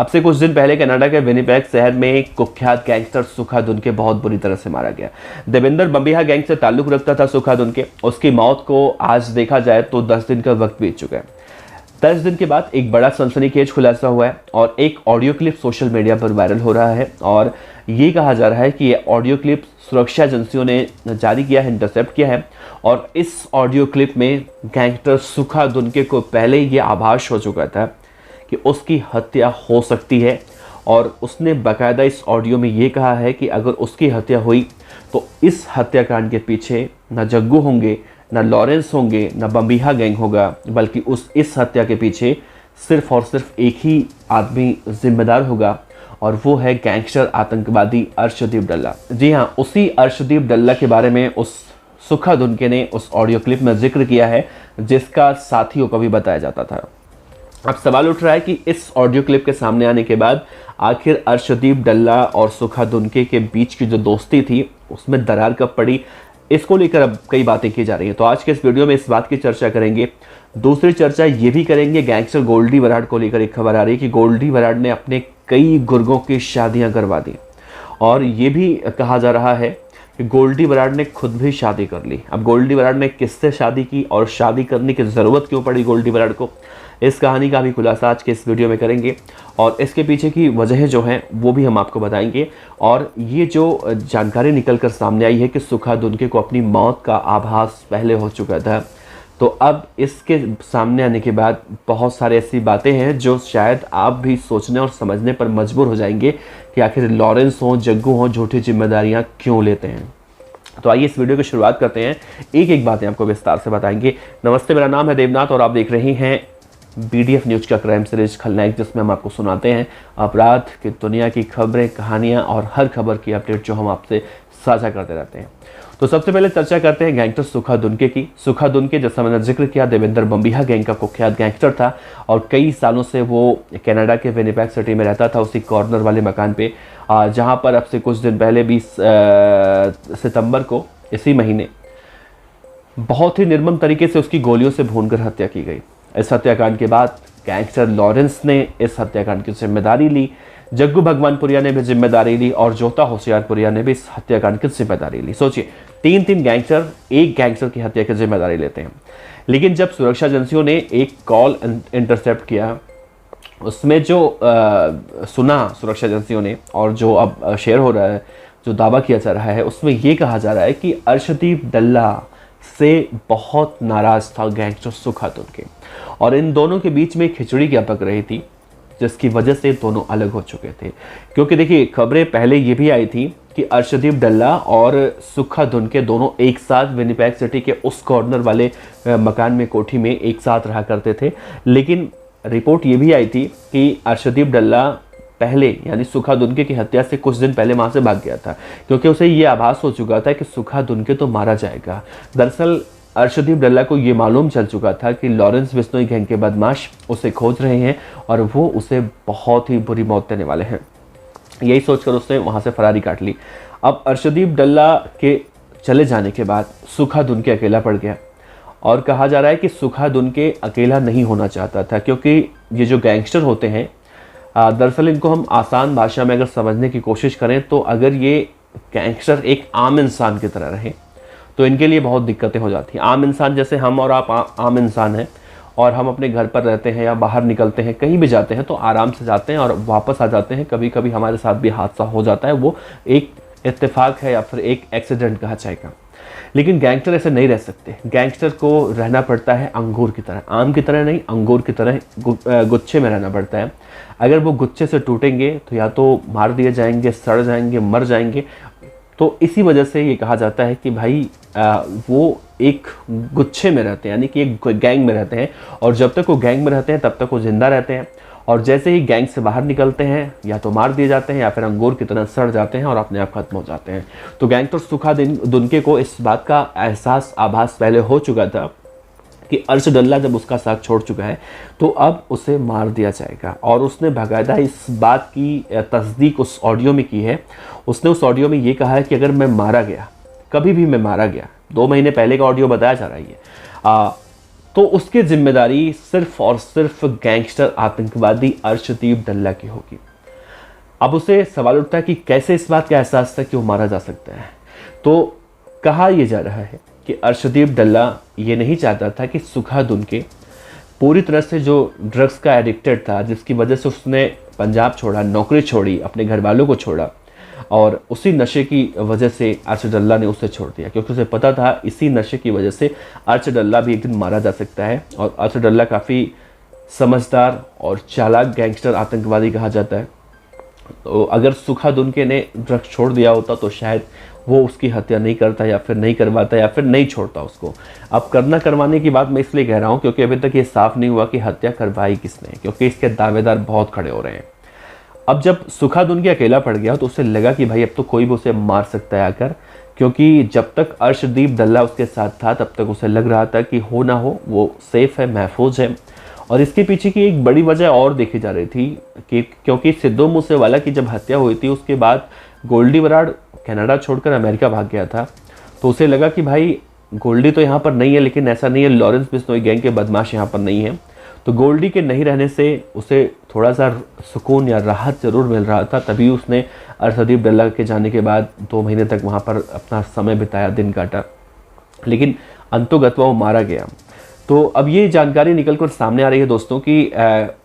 अब से कुछ दिन पहले कनाडा के विनिपेग शहर में एक कुख्यात गैंगस्टर सुखा दुनके बहुत बुरी तरह से मारा गया। देवेंद्र बम्बिहा गैंग से ताल्लुक रखता था सुखा दुनके। उसकी मौत को आज देखा जाए तो 10 दिन का वक्त बीत चुका है। 10 दिन के बाद एक बड़ा सनसनीखेज खुलासा हुआ है और एक ऑडियो क्लिप सोशल मीडिया पर वायरल हो रहा है और ये कहा जा रहा है कि ये ऑडियो क्लिप सुरक्षा एजेंसियों ने जारी किया है, इंटरसेप्ट किया है और इस ऑडियो क्लिप में गैंगस्टर सुखा दुनके को पहले ही ये आभास हो चुका था कि उसकी हत्या हो सकती है और उसने बाकायदा इस ऑडियो में ये कहा है कि अगर उसकी हत्या हुई तो इस हत्याकांड के पीछे न जग्गू होंगे, न लॉरेंस होंगे, न बम्बिहा गैंग होगा, बल्कि इस हत्या के पीछे सिर्फ और सिर्फ एक ही आदमी जिम्मेदार होगा और वो है गैंगस्टर आतंकवादी अर्शदीप डल्ला। जी हाँ, उसी अर्शदीप डल्ला के बारे में उस सुखा दुनके ने उस ऑडियो क्लिप में जिक्र किया है जिसका साथियों को भी बताया जाता था। अब सवाल उठ रहा है कि इस ऑडियो क्लिप के सामने आने के बाद आखिर अर्शदीप डल्ला और सुखा दुनके के बीच की जो दोस्ती थी उसमें दरार कब पड़ी, इसको लेकर अब कई बातें की जा रही हैं। तो आज के इस वीडियो में इस बात की चर्चा करेंगे। दूसरी चर्चा ये भी करेंगे, गैंगस्टर गोल्डी बराड़ को लेकर एक खबर आ रही है कि गोल्डी बराड़ ने अपने कई गुर्गों की शादियां करवा दी और ये भी कहा जा रहा है कि गोल्डी बराड़ ने खुद भी शादी कर ली। अब गोल्डी बराड़ ने किससे शादी की और शादी करने की ज़रूरत क्यों पड़ी गोल्डी बराड़ को, इस कहानी का भी खुलासा आज के इस वीडियो में करेंगे और इसके पीछे की वजह जो हैं वो भी हम आपको बताएंगे। और ये जो जानकारी निकल कर सामने आई है कि सुखा दुनके को अपनी मौत का आभास पहले हो चुका था, तो अब इसके सामने आने के बाद बहुत सारी ऐसी बातें हैं जो शायद आप भी सोचने और समझने पर मजबूर हो जाएंगे कि आखिर लॉरेंस हो, जग्गू हो, झूठी जिम्मेदारियां क्यों लेते हैं। तो आइए इस वीडियो की शुरुआत करते हैं, एक एक बातें आपको विस्तार से बताएंगे। नमस्ते, मेरा नाम है देवनाथ और आप देख रहे हैं BDF न्यूज़ का क्राइम सीरीज खलनायक, जिसमें हम आपको सुनाते हैं अपराध की दुनिया की खबरें, कहानियां और हर खबर की अपडेट जो हम आपसे साझा करते रहते हैं। तो सबसे पहले चर्चा करते हैं गैंगस्टर सुखा दुनके की। सुखा दुनके, जैसा मैंने जिक्र किया, देवेंद्र बम्बिहा गैंग का कुख्यात गैंगस्टर था और कई सालों से वो कनाडा के विनिपेग सिटी में रहता था, उसी कॉर्नर वाले मकान पे, जहां पर अब से कुछ दिन पहले 20 सितंबर को इसी महीने बहुत ही निर्मम तरीके से उसकी गोलियों से भूनकर हत्या की गई। इस हत्याकांड के बाद गैंगस्टर लॉरेंस ने इस हत्याकांड की जिम्मेदारी ली, जग्गू भगवानपुरिया ने भी जिम्मेदारी ली और जोता होशियारपुरिया ने भी इस हत्याकांड की जिम्मेदारी ली। सोचिए, तीन गैंगस्टर एक गैंगस्टर की हत्या की जिम्मेदारी लेते हैं। लेकिन जब सुरक्षा एजेंसियों ने एक कॉल इंटरसेप्ट किया, उसमें जो सुना सुरक्षा एजेंसियों ने और जो अब शेयर हो रहा है, जो दावा किया जा रहा है, उसमें ये कहा जा रहा है कि अर्शदीप डल्ला से बहुत नाराज था गैंगस्टर सुखा दुनके और इन दोनों के बीच में खिचड़ी क्या पक रही थी जिसकी वजह से दोनों अलग हो चुके थे। क्योंकि देखिए, खबरें पहले ये भी आई थी कि अर्शदीप डल्ला और सुखा दुनके दोनों एक साथ विनिपेग सिटी के उस कॉर्नर वाले मकान में, कोठी में एक साथ रहा करते थे। लेकिन रिपोर्ट ये भी आई थी कि अर्शदीप डल्ला पहले, यानी सुखा दुनके की हत्या से कुछ दिन पहले वहाँ से भाग गया था क्योंकि उसे ये आभास हो चुका था कि सुखा दुनके तो मारा जाएगा। दरअसल अर्शदीप डल्ला को ये मालूम चल चुका था कि लॉरेंस बिश्नोई गैंग के बदमाश उसे खोज रहे हैं और वो उसे बहुत ही बुरी मौत देने वाले हैं। यही सोचकर उसने वहाँ से फरारी काट ली। अब अर्शदीप डल्ला के चले जाने के बाद सुखा दुनके अकेला पड़ गया और कहा जा रहा है कि सुखा दुनके अकेला नहीं होना चाहता था क्योंकि ये जो गैंगस्टर होते हैं, दरअसल इनको हम आसान भाषा में अगर समझने की कोशिश करें तो अगर ये गैंगस्टर एक आम इंसान की तरह रहे तो इनके लिए बहुत दिक्कतें हो जाती हैं। आम इंसान जैसे हम और आप आम इंसान हैं और हम अपने घर पर रहते हैं या बाहर निकलते हैं, कहीं भी जाते हैं तो आराम से जाते हैं और वापस आ जाते हैं। कभी कभी हमारे साथ भी हादसा हो जाता है, वो एक इत्तेफाक है या फिर एक एक्सीडेंट कहा जाएगा। लेकिन गैंगस्टर ऐसे नहीं रह सकते। गैंगस्टर को रहना पड़ता है अंगूर की तरह, आम की तरह नहीं, अंगूर की तरह गुच्छे में रहना पड़ता है। अगर वो गुच्छे से टूटेंगे तो या तो मार दिए जाएंगे, सड़ जाएंगे, मर जाएंगे। तो इसी वजह से ये कहा जाता है कि भाई वो एक गुच्छे में रहते हैं, यानी कि एक गैंग में रहते हैं और जब तक वो गैंग में रहते हैं तब तक वो जिंदा रहते हैं और जैसे ही गैंग से बाहर निकलते हैं या तो मार दिए जाते हैं या फिर अंगूर की तरह सड़ जाते हैं और अपने आप खत्म हो जाते हैं। तो गैंगस्टर सुखा दुनके को इस बात का एहसास, आभास पहले हो चुका था कि अर्श डल्ला जब उसका साथ छोड़ चुका है तो अब उसे मार दिया जाएगा और उसने बाकायदा इस बात की तस्दीक उस ऑडियो में की है। उसने उस ऑडियो में ये कहा है कि अगर मैं मारा गया, कभी भी मैं मारा गया, 2 महीने पहले का ऑडियो बताया जा रहा है, तो उसकी जिम्मेदारी सिर्फ और सिर्फ गैंगस्टर आतंकवादी अर्शदीप डल्ला की होगी। अब उसे सवाल उठता है कि कैसे इस बात का एहसास था कि वो मारा जा सकता है। तो कहा यह जा रहा है कि अर्शदीप डल्ला ये नहीं चाहता था कि सुखा दुनके पूरी तरह से जो ड्रग्स का एडिक्टेड था, जिसकी वजह से उसने पंजाब छोड़ा, नौकरी छोड़ी, अपने घर वालों को छोड़ा, और उसी नशे की वजह से अर्शद डल्ला ने उसे छोड़ दिया, क्योंकि उसे पता था इसी नशे की वजह से अर्शद डल्ला भी एक दिन मारा जा सकता है। और अर्शद डल्ला काफ़ी समझदार और चालाक गैंगस्टर आतंकवादी कहा जाता है। तो अगर सुखा दुनके ने ड्रग्स छोड़ दिया होता तो शायद वो उसकी हत्या नहीं करता, या फिर नहीं करवाता, या फिर नहीं छोड़ता उसको। अब करना करवाने की बात मैं इसलिए कह रहा हूँ क्योंकि अभी तक ये साफ नहीं हुआ कि हत्या करवाई किसने, क्योंकि इसके दावेदार बहुत खड़े हो रहे हैं। अब जब सुखा दुनके अकेला पड़ गया तो उसे लगा कि भाई अब तो कोई भी उसे मार सकता है आकर, क्योंकि जब तक अर्शदीप डल्ला उसके साथ था तब तक उसे लग रहा था कि हो ना हो वो सेफ है, महफूज है। और इसके पीछे की एक बड़ी वजह और देखी जा रही थी कि क्योंकि सिद्धू मूसेवाला की जब हत्या हुई थी उसके बाद गोल्डी बराड़ कनाडा छोड़कर अमेरिका भाग गया था। तो उसे लगा कि भाई गोल्डी तो यहाँ पर नहीं है, लेकिन ऐसा नहीं है लॉरेंस बिश्नोई गैंग के बदमाश यहाँ पर नहीं है। तो गोल्डी के नहीं रहने से उसे थोड़ा सा सुकून या राहत ज़रूर मिल रहा था, तभी उसने अर्शदीप डल्ला के जाने के बाद 2 महीने तक वहाँ पर अपना समय बिताया, दिन काटा। लेकिन अंतोगत्वा वो मारा गया। तो अब ये जानकारी निकल कर सामने आ रही है दोस्तों कि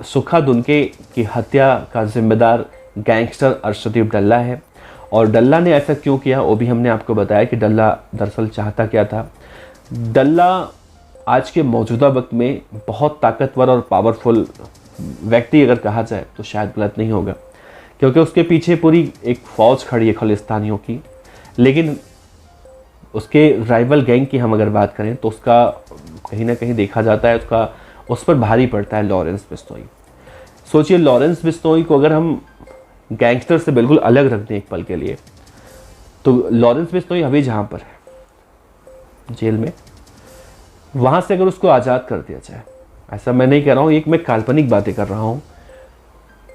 सुखा दुनके की हत्या का जिम्मेदार गैंगस्टर अर्शदीप डल्ला है। और डल्ला ने ऐसा क्यों किया वो भी हमने आपको बताया कि डल्ला दरअसल चाहता क्या था। डल्ला आज के मौजूदा वक्त में बहुत ताकतवर और पावरफुल व्यक्ति अगर कहा जाए तो शायद गलत नहीं होगा, क्योंकि उसके पीछे पूरी एक फ़ौज खड़ी है खालिस्तानियों की। लेकिन उसके राइवल गैंग की हम अगर बात करें तो उसका कहीं ना कहीं देखा जाता है उस पर भारी पड़ता है लॉरेंस बिश्नोई। सोचिए, लॉरेंस बिश्नोई को अगर हम गैंगस्टर से बिल्कुल अलग रख दें एक पल के लिए, तो लॉरेंस बिश्नोई अभी जहाँ पर है जेल में, वहाँ से अगर उसको आज़ाद कर दिया जाए, ऐसा मैं नहीं कह रहा हूँ, एक मैं काल्पनिक बातें कर रहा हूँ,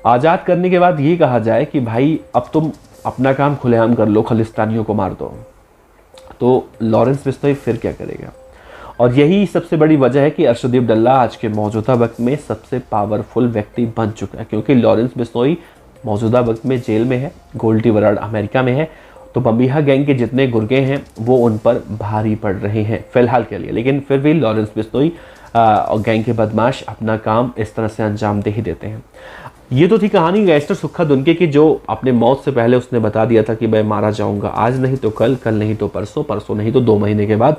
आज़ाद करने के बाद ये कहा जाए कि भाई अब तुम अपना काम खुलेआम कर लो, खालिस्तानियों को मार दो, तो लॉरेंस बिश्नोई फिर क्या करेगा। और यही सबसे बड़ी वजह है कि अर्शदीप डल्ला आज के मौजूदा वक्त में सबसे पावरफुल व्यक्ति बन चुका है, क्योंकि लॉरेंस बिश्नोई मौजूदा वक्त में जेल में है, गोल्डी बराड़ अमेरिका में है। तो बम्बिहा गैंग के जितने गुर्गे हैं वो उन पर भारी पड़ रहे हैं फिलहाल के लिए। लेकिन फिर भी लॉरेंस बिश्नोई और गैंग के बदमाश अपना काम इस तरह से अंजाम दे ही देते हैं। ये तो थी कहानी गैंगस्टर सुखा दुनके की, जो अपने मौत से पहले उसने बता दिया था कि मैं मारा जाऊंगा, आज नहीं तो कल, कल नहीं तो परसों, परसों नहीं तो 2 महीने के बाद।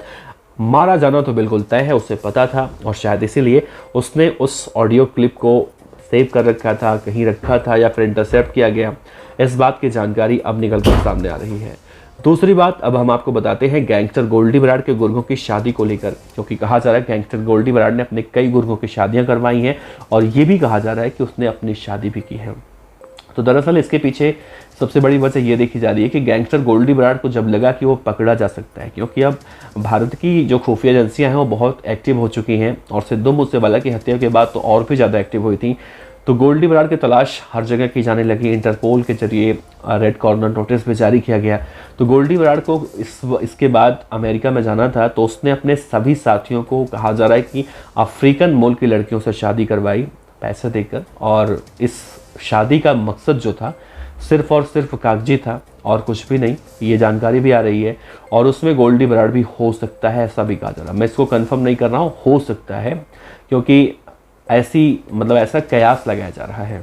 मारा जाना तो बिल्कुल तय है, उसे पता था, और शायद इसीलिए उसने उस ऑडियो क्लिप को सेव कर रखा था, कहीं रखा था, या फिर इंटरसेप्ट किया गया। इस बात की जानकारी अब निकल कर सामने आ रही है। दूसरी बात, अब हम आपको बताते हैं गैंगस्टर गोल्डी बराड़ के गुर्गों की शादी को लेकर, क्योंकि कहा जा रहा है गैंगस्टर गोल्डी बराड़ ने अपने कई गुर्गों की शादियां करवाई हैं, और ये भी कहा जा रहा है कि उसने अपनी शादी भी की है। तो दरअसल इसके पीछे सबसे बड़ी वजह ये देखी जा रही है कि गैंगस्टर गोल्डी बराड़ को जब लगा कि वो पकड़ा जा सकता है, क्योंकि अब भारत की जो खुफिया एजेंसियां हैं वो बहुत एक्टिव हो चुकी हैं, और सिद्धू मूसेवाला की हत्या के बाद तो और भी ज़्यादा एक्टिव हुई थी। तो गोल्डी बराड़ की तलाश हर जगह की जाने लगी। इंटरपोल के जरिए रेड कॉर्नर नोटिस भी जारी किया गया। तो गोल्डी बराड़ को इसके बाद अमेरिका में जाना था, तो उसने अपने सभी साथियों को, कहा जा रहा है कि अफ्रीकन मुल्क की लड़कियों से शादी करवाई पैसे देकर, और इस शादी का मकसद जो था सिर्फ और सिर्फ कागजी था और कुछ भी नहीं, ये जानकारी भी आ रही है। और उसमें गोल्डी बराड़ भी हो सकता है, ऐसा भी कहा जा रहा है। मैं इसको कंफर्म नहीं कर रहा हूँ, हो सकता है, क्योंकि ऐसा कयास लगाया जा रहा है।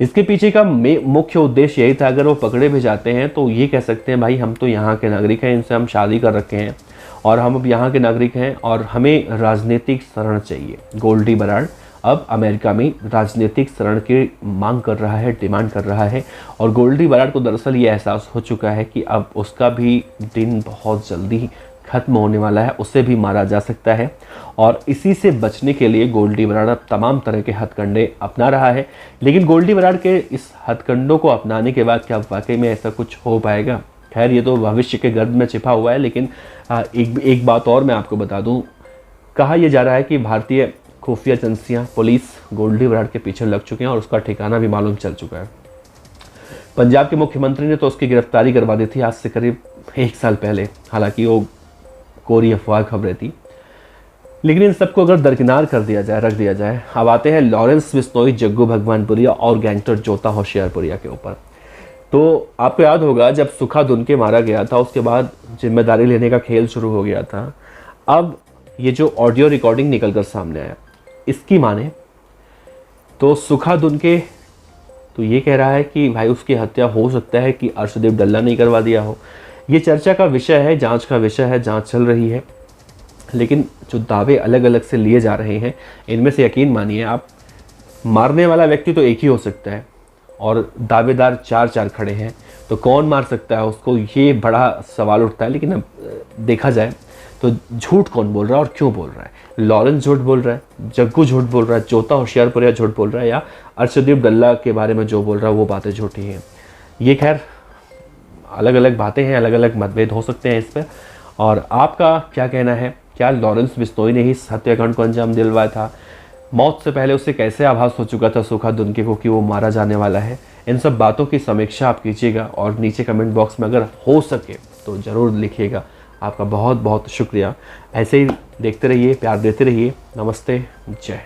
इसके पीछे का मुख्य उद्देश्य यही था, अगर वो पकड़े भी जाते हैं तो ये कह सकते हैं भाई हम तो यहाँ के नागरिक हैं, इनसे हम शादी कर रखे हैं और हम अब यहाँ के नागरिक हैं और हमें राजनीतिक शरण चाहिए। गोल्डी बराड़ अब अमेरिका में राजनीतिक शरण की मांग कर रहा है, डिमांड कर रहा है। और गोल्डी बराड़ को दरअसल ये एहसास हो चुका है कि अब उसका भी दिन बहुत जल्दी खत्म होने वाला है, उसे भी मारा जा सकता है। और इसी से बचने के लिए गोल्डी बराड़ अब तमाम तरह के हथकंडे अपना रहा है। लेकिन गोल्डी बराड़ के इस हथकंडों को अपनाने के बाद क्या वाकई में ऐसा कुछ हो पाएगा? खैर, ये तो भविष्य के गर्भ में छिपा हुआ है। लेकिन एक बात और मैं आपको बता दूं, कहा यह जा रहा है कि भारतीय खुफिया एजेंसियां, पुलिस गोल्डी बराड़ के पीछे लग चुके हैं और उसका ठिकाना भी मालूम चल चुका है। पंजाब के मुख्यमंत्री ने तो उसकी गिरफ्तारी करवा दी थी आज से करीब 1 साल पहले, हालांकि वो कोरी अफवाह खबरें थी। लेकिन इन सबको अगर दरकिनार कर दिया जाए, रख दिया जाए, अब आते हैं लॉरेंस बिश्नोई, जग्गू भगवानपुरिया और गैंगस्टर जोता होशियारपुरिया के ऊपर। तो आपको याद होगा जब सुखा दुनके मारा गया था उसके बाद जिम्मेदारी लेने का खेल शुरू हो गया था। अब ये जो ऑडियो रिकॉर्डिंग निकल कर सामने आया, इसकी माने तो सुखा दुनके तो ये कह रहा है कि भाई उसकी हत्या हो सकता है कि अर्शदीप डल्ला नहीं करवा दिया हो। ये चर्चा का विषय है, जांच का विषय है, जांच चल रही है। लेकिन जो दावे अलग अलग से लिए जा रहे हैं, इनमें से यकीन मानिए आप, मारने वाला व्यक्ति तो एक ही हो सकता है और दावेदार चार चार खड़े हैं, तो कौन मार सकता है उसको, ये बड़ा सवाल उठता है। लेकिन अब देखा जाए तो झूठ कौन बोल रहा है और क्यों बोल रहा है? लॉरेंस झूठ बोल रहा है, जग्गू झूठ बोल रहा है, जोता होशियारपुरिया झूठ बोल रहा है, या अर्शदीप डल्ला के बारे में जो बोल रहा है वो बातें झूठी हैं? ये खैर अलग अलग बातें हैं, अलग अलग मतभेद हो सकते हैं इस पर। और आपका क्या कहना है? क्या लॉरेंस बिश्नोई ने ही इस हत्याकांड को अंजाम दिलवाया था? मौत से पहले उसे कैसे आभास हो चुका था सुखा दुनके को कि वो मारा जाने वाला है? इन सब बातों की समीक्षा आप कीजिएगा और नीचे कमेंट बॉक्स में अगर हो सके तो ज़रूर लिखिएगा। आपका बहुत बहुत शुक्रिया। ऐसे ही देखते रहिए, प्यार देते रहिए। नमस्ते, जय।